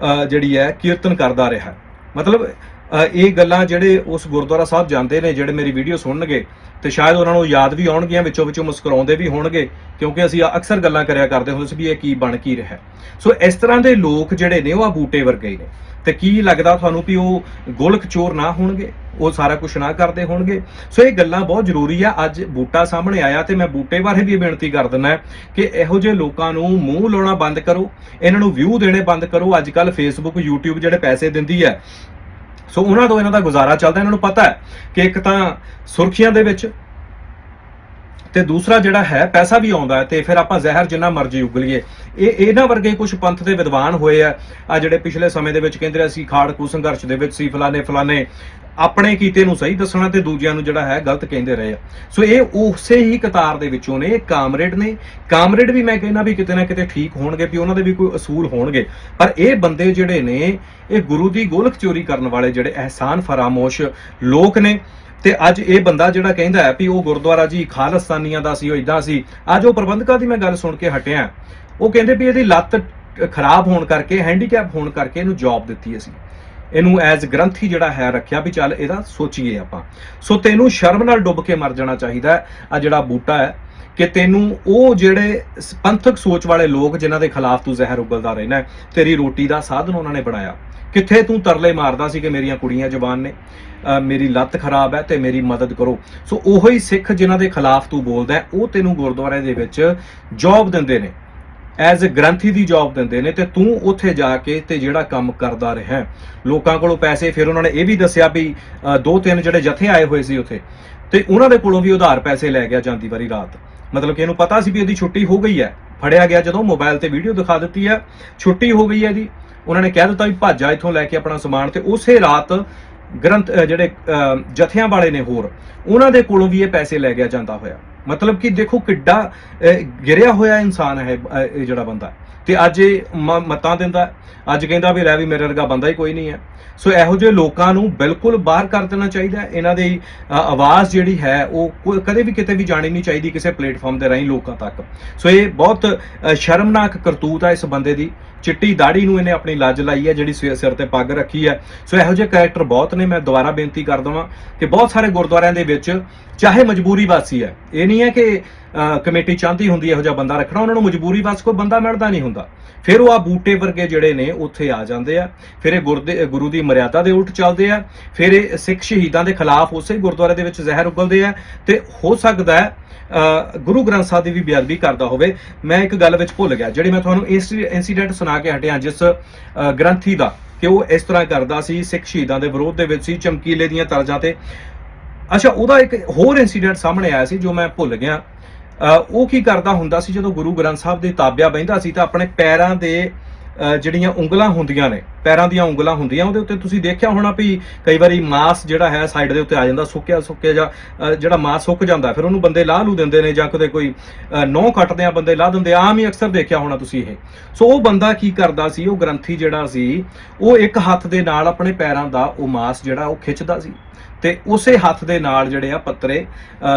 ਜਿਹੜੀ ਹੈ ਕੀਰਤਨ ਕਰਦਾ ਰਿਹਾ। ਮਤਲਬ ਇਹ ਗੱਲਾਂ ਜਿਹੜੇ ਉਸ ਗੁਰਦੁਆਰਾ ਸਾਹਿਬ ਜਾਂਦੇ ਨੇ, ਜਿਹੜੇ ਮੇਰੀ ਵੀਡੀਓ ਸੁਣਨਗੇ ਤੇ ਸ਼ਾਇਦ ਉਹਨਾਂ ਨੂੰ ਯਾਦ ਵੀ ਆਉਣਗੀਆਂ, ਵਿੱਚੋਂ ਵਿੱਚੋਂ ਮੁਸਕਰਾਉਂਦੇ ਵੀ ਹੋਣਗੇ, ਕਿਉਂਕਿ ਅਸੀਂ ਅਕਸਰ ਗੱਲਾਂ ਕਰਿਆ ਕਰਦੇ ਹੁੰਦੇ ਸੀ ਵੀ ਇਹ ਕੀ ਬਣ ਕੀ ਰਿਹਾ। ਸੋ ਇਸ ਤਰ੍ਹਾਂ ਦੇ ਲੋਕ ਜਿਹੜੇ ਨੇ ਉਹ ਆ ਬੂਟੇ ਵਰਗੇ ਹੀ ਨੇ। ਤੇ ਕੀ ਲੱਗਦਾ ਤੁਹਾਨੂੰ ਵੀ ਉਹ ਗੋਲਕ ਚੋਰ ਨਾ ਹੋਣਗੇ, ਉਹ ਸਾਰਾ ਕੁਝ ਨਾ ਕਰਦੇ ਹੋਣਗੇ? ਸੋ ਇਹ ਗੱਲਾਂ ਬਹੁਤ ਜ਼ਰੂਰੀ ਆ। ਅੱਜ ਬੂਟਾ ਸਾਹਮਣੇ ਆਇਆ ਤੇ ਮੈਂ ਬੂਟੇ ਬਾਰੇ ਵੀ ਬੇਨਤੀ ਕਰ ਦਿੰਦਾ ਕਿ ਇਹੋ ਜਿਹੇ ਲੋਕਾਂ ਨੂੰ ਮੂੰਹ ਲਾਉਣਾ ਬੰਦ ਕਰੋ, ਇਹਨਾਂ ਨੂੰ ਵਿਊ ਦੇਣੇ ਬੰਦ ਕਰੋ। ਅੱਜ ਕੱਲ ਫੇਸਬੁੱਕ YouTube ਜਿਹੜੇ ਪੈਸੇ ਦਿੰਦੀ ਹੈ, ਸੋ ਉਹਨਾਂ ਤੋਂ ਇਹਨਾਂ ਦਾ ਗੁਜ਼ਾਰਾ ਚੱਲਦਾ। ਇਹਨਾਂ ਨੂੰ ਪਤਾ ਹੈ ਕਿ ਇੱਕ ਤਾਂ ਸੁਰਖੀਆਂ ਦੇ ਵਿੱਚ ਤੇ ਦੂਸਰਾ ਜਿਹੜਾ ਹੈ ਪੈਸਾ ਵੀ ਆਉਂਦਾ ਹੈ, ਤੇ ਫਿਰ ਆਪਾਂ ਜ਼ਹਿਰ ਜਿੰਨਾ ਮਰਜ਼ੀ ਉਗਲੀਏ। ਇਹਨਾਂ ਵਰਗੇ ਕੁਝ ਪੰਥ ਦੇ ਵਿਦਵਾਨ ਹੋਏ ਆ ਜਿਹੜੇ ਪਿਛਲੇ ਸਮੇਂ ਦੇ ਵਿੱਚ ਕਹਿੰਦੇ ਅਸੀਂ ਖਾੜਕੂ ਸੰਘਰਸ਼ ਦੇ ਵਿੱਚ ਸੀ, ਫਲਾਣੇ ਆਪਣੇ ਕੀਤੇ ਨੂੰ ਸਹੀ ਦੱਸਣਾ ਤੇ ਦੂਜਿਆਂ ਨੂੰ ਜਿਹੜਾ ਹੈ ਗਲਤ ਕਹਿੰਦੇ ਰਹੇ ਆ। ਸੋ ਇਹ ਉਸੇ ਹੀ ਕਤਾਰ ਦੇ ਵਿੱਚੋਂ ਨੇ, ਕਾਮਰੇਡ ਨੇ। ਕਾਮਰੇਡ ਵੀ ਮੈਂ ਕਹਿੰਦਾ ਵੀ ਕਿਤੇ ਨਾ ਕਿਤੇ ਠੀਕ ਹੋਣਗੇ, ਵੀ ਉਹਨਾਂ ਦੇ ਵੀ ਕੋਈ ਅਸੂਲ ਹੋਣਗੇ, ਪਰ ਇਹ ਬੰਦੇ ਜਿਹੜੇ ਨੇ ਇਹ ਗੁਰੂ ਦੀ ਗੋਲਕ ਚੋਰੀ ਕਰਨ ਵਾਲੇ ਜਿਹੜੇ ਅਹਿਸਾਨ ਫਰਾਮੋਸ਼ ਲੋਕ ਨੇ। ਤੇ ਅੱਜ ਇਹ ਬੰਦਾ ਜਿਹੜਾ ਕਹਿੰਦਾ ਹੈ ਵੀ ਉਹ ਗੁਰਦੁਆਰਾ ਜੀ ਖਾਲਿਸਤਾਨੀਆਂ ਦਾ ਸੀ, ਉਹ ਇਦਾਂ ਸੀ। ਅੱਜ ਉਹ ਪ੍ਰਬੰਧਕਾਂ ਦੀ ਮੈਂ ਗੱਲ ਸੁਣ ਕੇ ਹਟਿਆ, ਉਹ ਕਹਿੰਦੇ ਵੀ ਇਹਦੀ ਲੱਤ ਖਰਾਬ ਹੋਣ ਕਰਕੇ, ਹੈਂਡੀਕੈਪ ਹੋਣ ਕਰਕੇ ਇਹਨੂੰ ਜੌਬ ਦਿੱਤੀ ਅਸੀਂ, ਇਹਨੂੰ ਐਜ਼ ਗ੍ਰੰਥੀ ਜਿਹੜਾ ਹੈ ਰੱਖਿਆ ਵੀ ਚੱਲ ਇਹਦਾ ਸੋਚੀਏ ਆਪਾਂ। ਸੋ ਤੈਨੂੰ ਸ਼ਰਮ ਨਾਲ ਡੁੱਬ ਕੇ ਮਰ ਜਾਣਾ ਚਾਹੀਦਾ ਹੈ। ਆ ਜਿਹੜਾ ਬੂਟਾ ਹੈ ਕਿ ਤੈਨੂੰ ਉਹ ਜਿਹੜੇ ਪੰਥਕ ਸੋਚ ਵਾਲੇ ਲੋਕ ਜਿਨ੍ਹਾਂ ਦੇ ਖਿਲਾਫ ਤੂੰ ਜ਼ਹਿਰ ਉਗਲਦਾ ਰਹਿਣਾ, ਤੇਰੀ ਰੋਟੀ ਦਾ ਸਾਧਨ ਉਹਨਾਂ ਨੇ ਬਣਾਇਆ। ਕਿੱਥੇ ਤੂੰ ਤਰਲੇ ਮਾਰਦਾ ਸੀ ਕਿ ਮੇਰੀਆਂ ਕੁੜੀਆਂ ਜਵਾਨ ਨੇ, ਮੇਰੀ ਲੱਤ ਖਰਾਬ ਹੈ ਤੇ ਮੇਰੀ ਮਦਦ ਕਰੋ। ਸੋ ਉਹੋ ਹੀ ਸਿੱਖ ਜਿਨ੍ਹਾਂ ਦੇ ਖਿਲਾਫ ਤੂੰ ਬੋਲਦਾ, ਉਹ ਤੈਨੂੰ ਗੁਰਦੁਆਰੇ ਦੇ ਵਿੱਚ ਜੌਬ ਦਿੰਦੇ ਨੇ, ਐਜ਼ ਅ ਗ੍ਰੰਥੀ ਦੀ ਜੌਬ ਦਿੰਦੇ ਨੇ, ਤੇ ਤੂੰ ਉੱਥੇ ਜਾ ਕੇ ਤੇ ਜਿਹੜਾ ਕੰਮ ਕਰਦਾ ਰਿਹਾ, ਲੋਕਾਂ ਕੋਲੋਂ ਪੈਸੇ। ਫਿਰ ਉਹਨਾਂ ਨੇ ਇਹ ਵੀ ਦੱਸਿਆ ਵੀ 2-3 ਜਿਹੜੇ ਜਥੇ ਆਏ ਹੋਏ ਸੀ ਉੱਥੇ, ਤੇ ਉਹਨਾਂ ਦੇ ਕੋਲੋਂ ਵੀ ਉਧਾਰ ਪੈਸੇ ਲੈ ਗਿਆ ਜਾਂਦੀ ਵਾਰੀ ਰਾਤ। ਮਤਲਬ ਕਿ ਇਹਨੂੰ ਪਤਾ ਸੀ ਵੀ ਇਹਦੀ ਛੁੱਟੀ ਹੋ ਗਈ ਹੈ। ਫੜਿਆ ਗਿਆ ਜਦੋਂ ਮੋਬਾਈਲ ਤੇ ਵੀਡੀਓ ਦਿਖਾ ਦਿੱਤੀ ਹੈ, ਛੁੱਟੀ ਹੋ ਗਈ ਹੈ ਜੀ। ਉਹਨਾਂ ਨੇ ਕਹਿ ਦਿੱਤਾ ਵੀ ਭੱਜ ਜਾ ਇੱਥੋਂ ਲੈ ਕੇ ਆਪਣਾ ਸਮਾਨ, ਤੇ ਉਸੇ ਰਾਤ ਗ੍ਰੰਥ ਜਿਹੜੇ ਜਥਿਆਂ ਵਾਲੇ ਨੇ ਹੋਰ, ਉਹਨਾਂ ਦੇ ਕੋਲੋਂ ਵੀ ਇਹ ਪੈਸੇ ਲੈ ਗਿਆ ਜਾਂਦਾ ਹੋਇਆ। ਮਤਲਬ ਕਿ ਦੇਖੋ ਕਿੱਡਾ ਗਿਰਿਆ ਹੋਇਆ ਇਨਸਾਨ ਹੈ ਇਹ ਜਿਹੜਾ ਬੰਦਾ। ਤੇ ਅੱਜ ਇਹ ਮਤਾਂ ਦਿੰਦਾ, ਅੱਜ ਕਹਿੰਦਾ ਵੀ ਲੈ ਵੀ ਮੇਰੇ ਵਰਗਾ ਬੰਦਾ ਹੀ ਕੋਈ ਨਹੀਂ ਹੈ। ਸੋ ਇਹੋ ਜਿਹੇ ਲੋਕਾਂ ਨੂੰ ਬਿਲਕੁਲ ਬਾਹਰ ਕਰ ਦੇਣਾ ਚਾਹੀਦਾ। ਇਹਨਾਂ ਦੀ ਆਵਾਜ਼ ਜਿਹੜੀ ਹੈ ਉਹ ਕਦੇ ਵੀ ਕਿਤੇ ਵੀ ਜਾਣੀ ਨਹੀਂ ਚਾਹੀਦੀ ਕਿਸੇ ਪਲੇਟਫਾਰਮ ਦੇ ਰਾਹੀਂ ਲੋਕਾਂ ਤੱਕ। ਸੋ ਇਹ ਬਹੁਤ ਸ਼ਰਮਨਾਕ ਕਰਤੂਤ ਹੈ ਇਸ ਬੰਦੇ ਦੀ। ਚਿੱਟੀ ਦਾੜੀ ਨੂੰ ਇਹਨੇ ਆਪਣੀ ਲੱਜ ਲਾਈ ਹੈ, ਜਿਹੜੀ ਸਿਰ ਤੇ ਪੱਗ ਰੱਖੀ ਹੈ। ਸੋ ਇਹੋ ਜਿਹੇ ਕਰੈਕਟਰ ਬਹੁਤ ਨੇ। ਮੈਂ ਦੁਬਾਰਾ ਬੇਨਤੀ ਕਰ ਦਵਾਂ ਕਿ ਬਹੁਤ ਸਾਰੇ ਗੁਰਦੁਆਰਿਆਂ ਦੇ ਵਿੱਚ ਚਾਹੇ ਮਜਬੂਰੀ ਵਾਸੀ ਹੈ, ਇਹ ਨਹੀਂ ਹੈ ਕਿ ਕਮੇਟੀ ਚਾਹੁੰਦੀ ਹੁੰਦੀ ਇਹੋ ਜਿਹਾ ਬੰਦਾ ਰੱਖਣਾ, ਉਹਨਾਂ ਨੂੰ ਮਜਬੂਰੀ ਵਾਸ ਕੋਈ ਬੰਦਾ ਮਿਲਦਾ ਨਹੀਂ ਹੁੰਦਾ। ਫਿਰ ਉਹ ਆ ਬੂਟੇ ਵਰਗੇ ਜਿਹੜੇ ਨੇ ਉੱਥੇ ਆ ਜਾਂਦੇ ਆ, ਫਿਰ ਇਹ ਗੁਰੂ ਦੀ ਮਰਿਆਦਾ ਦੇ ਉਲਟ ਚੱਲਦੇ ਆ, ਫਿਰ ਇਹ ਸਿੱਖ ਸ਼ਹੀਦਾਂ ਦੇ ਖਿਲਾਫ ਉਸੇ ਗੁਰਦੁਆਰੇ ਦੇ ਵਿੱਚ ਜ਼ਹਿਰ ਉਗਲਦੇ ਆ, ਤੇ ਹੋ ਸਕਦਾ ਹੈ ਗੁਰੂ ਗ੍ਰੰਥ ਸਾਹਿਬ ਦੀ ਵੀ ਬੇਅਦਬੀ ਕਰਦਾ ਹੋਵੇ। ਮੈਂ ਇੱਕ ਗੱਲ ਵਿੱਚ ਭੁੱਲ ਗਿਆ, ਜਿਹੜੀ ਮੈਂ ਤੁਹਾਨੂੰ ਇਸ ਇਨਸੀਡੈਂਟ ਸੁਣਾ ਕੇ ਹਟਿਆ, ਜਿਸ ਗ੍ਰੰਥੀ ਦਾ ਕਿ ਉਹ ਇਸ ਤਰ੍ਹਾਂ ਕਰਦਾ ਸੀ, ਸਿੱਖ ਸ਼ਹੀਦਾਂ ਦੇ ਵਿਰੋਧ ਦੇ ਵਿੱਚ ਸੀ, ਚਮਕੀਲੇ ਦੀਆਂ ਤਰਜ਼ਾਂ ਤੇ। ਅੱਛਾ, ਉਹਦਾ ਇੱਕ ਹੋਰ ਇਨਸੀਡੈਂਟ ਸਾਹਮਣੇ ਆਇਆ ਸੀ ਜੋ ਮੈਂ ਭੁੱਲ ਗਿਆ। ਉਹ ਕੀ ਕਰਦਾ ਹੁੰਦਾ ਸੀ, ਜਦੋਂ ਗੁਰੂ ਗ੍ਰੰਥ ਸਾਹਿਬ ਦੇ ਤਾਬਿਆ ਬਹਿੰਦਾ ਸੀ ਤਾਂ ਆਪਣੇ ਪੈਰਾਂ ਦੇ ਜਿਹੜੀਆਂ ਉਂਗਲਾਂ ਹੁੰਦੀਆਂ ਨੇ, ਪੈਰਾਂ ਦੀਆਂ ਉਂਗਲਾਂ ਹੁੰਦੀਆਂ, ਉਹਦੇ ਉੱਤੇ ਤੁਸੀਂ ਦੇਖਿਆ ਹੋਣਾ ਵੀ ਕਈ ਵਾਰੀ ਮਾਸ ਜਿਹੜਾ ਹੈ ਸਾਈਡ ਦੇ ਉੱਤੇ ਆ ਜਾਂਦਾ, ਸੁੱਕਿਆ ਜਾਂ ਜਿਹੜਾ ਮਾਸ ਸੁੱਕ ਜਾਂਦਾ, ਫਿਰ ਉਹਨੂੰ ਬੰਦੇ ਲਾਹ ਲੂ ਦਿੰਦੇ ਨੇ, ਜਾਂ ਕਦੇ ਕੋਈ ਨਹੁੰ ਕੱਟਦੇ ਆ ਬੰਦੇ ਲਾਹ ਦਿੰਦੇ, ਆਮ ਹੀ ਅਕਸਰ ਦੇਖਿਆ ਹੋਣਾ ਤੁਸੀਂ ਇਹ। ਸੋ ਉਹ ਬੰਦਾ ਕੀ ਕਰਦਾ ਸੀ, ਉਹ ਗ੍ਰੰਥੀ ਜਿਹੜਾ ਸੀ, ਉਹ ਇੱਕ ਹੱਥ ਦੇ ਨਾਲ ਆਪਣੇ ਪੈਰਾਂ ਦਾ ਉਹ ਮਾਸ ਜਿਹੜਾ ਉਹ ਖਿੱਚਦਾ ਸੀ, ਤੇ ਉਸੇ ਹੱਥ ਦੇ ਨਾਲ ਜਿਹੜੇ ਆ ਪੱਤਰੇ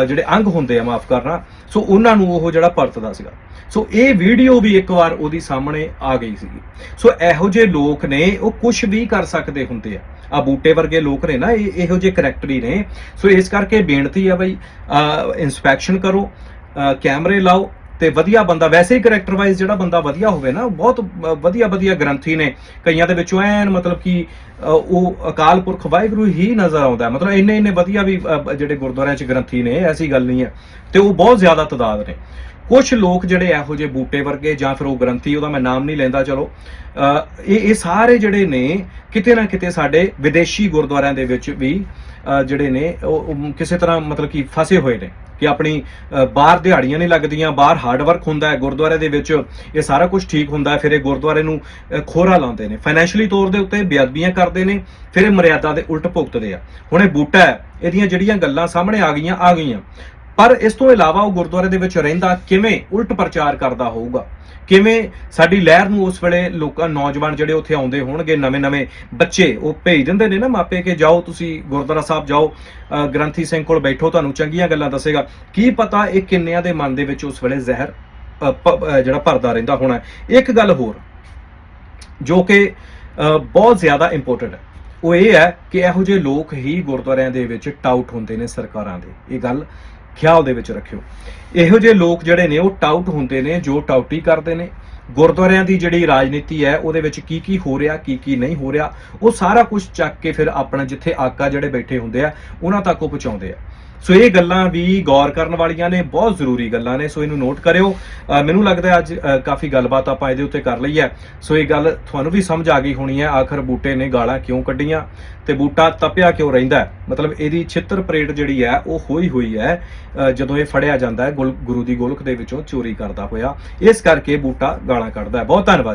ਜਿਹੜੇ ਅੰਗ ਹੁੰਦੇ ਆ, ਮਾਫ ਕਰਨਾ, ਸੋ ਉਹਨਾਂ ਨੂੰ ਉਹ ਜਿਹੜਾ ਪਰਤਦਾ ਸੀਗਾ। ਸੋ ਇਹ ਵੀਡੀਓ ਵੀ ਇੱਕ ਵਾਰ ਉਹਦੀ ਸਾਹਮਣੇ ਆ ਗਈ ਸੀਗੀ। ਸੋ ਇਹੋ ਜਿਹੇ ਲੋਕ ਨੇ, ਉਹ ਕੁਝ ਵੀ ਕਰ ਸਕਦੇ ਹੁੰਦੇ ਆ ਬੂਟੇ ਵਰਗੇ ਲੋਕ ਨੇ ਨਾ, ਇਹੋ ਜਿਹੇ ਕਰੈਕਟਰ ਹੀ ਨੇ। ਸੋ ਇਸ ਕਰਕੇ ਬੇਨਤੀ ਆ ਬਈ, ਇਨਸਪੈਕਸ਼ਨ ਕਰੋ, ਕੈਮਰੇ ਲਾਓ, ਤੇ ਵਧੀਆ ਬੰਦਾ, ਵੈਸੇ ਹੀ ਕਰੈਕਟਰ ਵਾਈਜ਼ ਜਿਹੜਾ ਬੰਦਾ ਵਧੀਆ ਹੋਵੇ ਨਾ, ਬਹੁਤ ਵਧੀਆ ਗ੍ਰੰਥੀ ਨੇ ਕਈਆਂ ਦੇ ਵਿੱਚੋਂ, ਐਨ ਮਤਲਬ ਕਿ ਉਹ ਅਕਾਲ ਪੁਰਖ ਵਾਹਿਗੁਰੂ ਹੀ ਨਜ਼ਰ ਆਉਂਦਾ। ਮਤਲਬ ਇੰਨੇ ਵਧੀਆ ਵੀ ਜਿਹੜੇ ਗੁਰਦੁਆਰਿਆਂ 'ਚ ਗ੍ਰੰਥੀ ਨੇ, ਐਸੀ ਗੱਲ ਨਹੀਂ ਹੈ, ਤੇ ਉਹ ਬਹੁਤ ਜ਼ਿਆਦਾ ਤਾਦਾਦ ਨੇ। ਕੁਝ ਲੋਕ ਜਿਹੜੇ ਇਹੋ ਜਿਹੇ ਬੂਟੇ ਵਰਗੇ, ਜਾਂ ਫਿਰ ਉਹ ਗ੍ਰੰਥੀ, ਉਹਦਾ ਮੈਂ ਨਾਮ ਨਹੀਂ ਲੈਂਦਾ, ਚਲੋ, ਇਹ ਸਾਰੇ ਜਿਹੜੇ ਨੇ ਕਿਤੇ ਨਾ ਕਿਤੇ ਸਾਡੇ ਵਿਦੇਸ਼ੀ ਗੁਰਦੁਆਰਿਆਂ ਦੇ ਵਿੱਚ ਵੀ ਜਿਹੜੇ ਨੇ ਉਹ ਕਿਸੇ ਤਰ੍ਹਾਂ ਮਤਲਬ ਕਿ ਫਸੇ ਹੋਏ ਨੇ, ਕਿ ਆਪਣੀ ਬਾਹਰ ਦਿਹਾੜੀਆਂ ਨਹੀਂ ਲੱਗਦੀਆਂ, ਬਾਹਰ ਹਾਰਡ ਵਰਕ ਹੁੰਦਾ ਹੈ, ਗੁਰਦੁਆਰੇ ਦੇ ਵਿੱਚ ਇਹ ਸਾਰਾ ਕੁਝ ਠੀਕ ਹੁੰਦਾ ਹੈ, ਫਿਰ ਇਹ ਗੁਰਦੁਆਰੇ ਨੂੰ ਖੋਰਾ ਲਾਉਂਦੇ ਨੇ, ਫਾਈਨੈਂਸ਼ੀਅਲੀ ਤੌਰ ਦੇ ਉੱਤੇ ਬੇਅਦਬੀਆਂ ਕਰਦੇ ਨੇ, ਫਿਰ ਇਹ ਮਰਿਆਦਾ ਦੇ ਉਲਟ ਭੁਗਤਦੇ ਆ। ਹੁਣ ਇਹ ਬੂਟਾ ਹੈ, ਇਹਦੀਆਂ ਜਿਹੜੀਆਂ ਗੱਲਾਂ ਸਾਹਮਣੇ ਆ ਗਈਆਂ, ਪਰ ਇਸ ਤੋਂ ਇਲਾਵਾ ਉਹ ਗੁਰਦੁਆਰੇ ਦੇ ਵਿੱਚ ਰਹਿੰਦਾ ਕਿਵੇਂ ਉਲਟ ਪ੍ਰਚਾਰ ਕਰਦਾ ਹੋਊਗਾ, ਕਿਵੇਂ ਸਾਡੀ ਲਹਿਰ ਨੂੰ ਉਸ ਵੇਲੇ ਲੋਕਾਂ, ਨੌਜਵਾਨ ਜਿਹੜੇ ਉੱਥੇ ਆਉਂਦੇ ਹੋਣਗੇ, ਨਵੇਂ ਬੱਚੇ, ਉਹ ਭੇਜ ਦਿੰਦੇ ਨੇ ਨਾ ਮਾਪੇ ਕਿ ਜਾਓ ਤੁਸੀਂ ਗੁਰਦੁਆਰਾ ਸਾਹਿਬ ਜਾਓ, ਗ੍ਰੰਥੀ ਸਿੰਘ ਕੋਲ ਬੈਠੋ, ਤੁਹਾਨੂੰ ਚੰਗੀਆਂ ਗੱਲਾਂ ਦੱਸੇਗਾ। ਕੀ ਪਤਾ ਇਹ ਕਿੰਨਿਆਂ ਦੇ ਮਨ ਦੇ ਵਿੱਚ ਉਸ ਵੇਲੇ ਜ਼ਹਿਰ ਜਿਹੜਾ ਭਰਦਾ ਰਹਿੰਦਾ ਹੋਣਾ। ਇੱਕ ਗੱਲ ਹੋਰ ਜੋ ਕਿ ਬਹੁਤ ਜ਼ਿਆਦਾ ਇੰਪੋਰਟੈਂਟ ਹੈ, ਉਹ ਇਹ ਹੈ ਕਿ ਇਹੋ ਜਿਹੇ ਲੋਕ ਹੀ ਗੁਰਦੁਆਰਿਆਂ ਦੇ ਵਿੱਚ ਟਾਊਟ ਹੁੰਦੇ ਨੇ ਸਰਕਾਰਾਂ ਦੇ। ਇਹ ਗੱਲ ਖਿਆਲ ਦੇ ਵਿੱਚ ਰੱਖਿਓ। ਇਹੋ ਜਿਹੇ ਲੋਕ ਜਿਹੜੇ ਨੇ ਉਹ ਟਾਊਟ ਹੁੰਦੇ ਨੇ, ਜੋ ਟਾਊਟੀ ਕਰਦੇ ਨੇ ਗੁਰਦੁਆਰਿਆਂ ਦੀ ਜਿਹੜੀ ਰਾਜਨੀਤੀ ਹੈ ਉਹਦੇ ਵਿੱਚ ਕੀ ਕੀ ਹੋ ਰਿਹਾ, ਕੀ ਕੀ ਨਹੀਂ ਹੋ ਰਿਹਾ, ਉਹ ਸਾਰਾ ਕੁਝ ਚੱਕ ਕੇ ਫਿਰ ਆਪਣਾ ਜਿੱਥੇ ਆਕਾ ਜਿਹੜੇ ਬੈਠੇ ਹੁੰਦੇ ਆ ਉਹਨਾਂ ਤੱਕ ਉਹ ਪਹੁੰਚਾਉਂਦੇ ਆ। ਸੋ ਇਹ ਗੱਲਾਂ ਵੀ ਗੌਰ ਕਰਨ ਵਾਲੀਆਂ ਨੇ, ਬਹੁਤ ਜ਼ਰੂਰੀ ਗੱਲਾਂ ਨੇ, ਸੋ ਇਹਨੂੰ ਨੋਟ ਕਰਿਓ। ਮੈਨੂੰ ਲੱਗਦਾ ਅੱਜ ਕਾਫੀ ਗੱਲਬਾਤ ਆਪਾਂ ਇਹਦੇ ਉੱਤੇ ਕਰ ਲਈ ਹੈ। ਸੋ ਇਹ ਗੱਲ ਤੁਹਾਨੂੰ ਵੀ ਸਮਝ ਆ ਗਈ ਹੋਣੀ ਹੈ, ਆਖਰ ਬੂਟੇ ਨੇ ਗਾਲਾਂ ਕਿਉਂ ਕੱਢੀਆਂ ਤੇ ਬੂਟਾ ਤਪਿਆ ਕਿਉਂ ਰਹਿੰਦਾ ਹੈ। ਮਤਲਬ ਇਹਦੀ ਛਿੱਤਰ ਪਰੇਡ ਜਿਹੜੀ ਹੈ ਉਹ ਹੋਈ ਹੈ ਜਦੋਂ ਇਹ ਫੜਿਆ ਜਾਂਦਾ ਹੈ ਗੁਰੂ ਦੀ ਗੋਲਕ ਦੇ ਵਿੱਚੋਂ ਚੋਰੀ ਕਰਦਾ ਹੋਇਆ। ਇਸ ਕਰਕੇ ਬੂਟਾ ਗਾਲਾਂ ਕੱਢਦਾ ਹੈ। ਬਹੁਤ ਧੰਨਵਾਦ ਜੀ।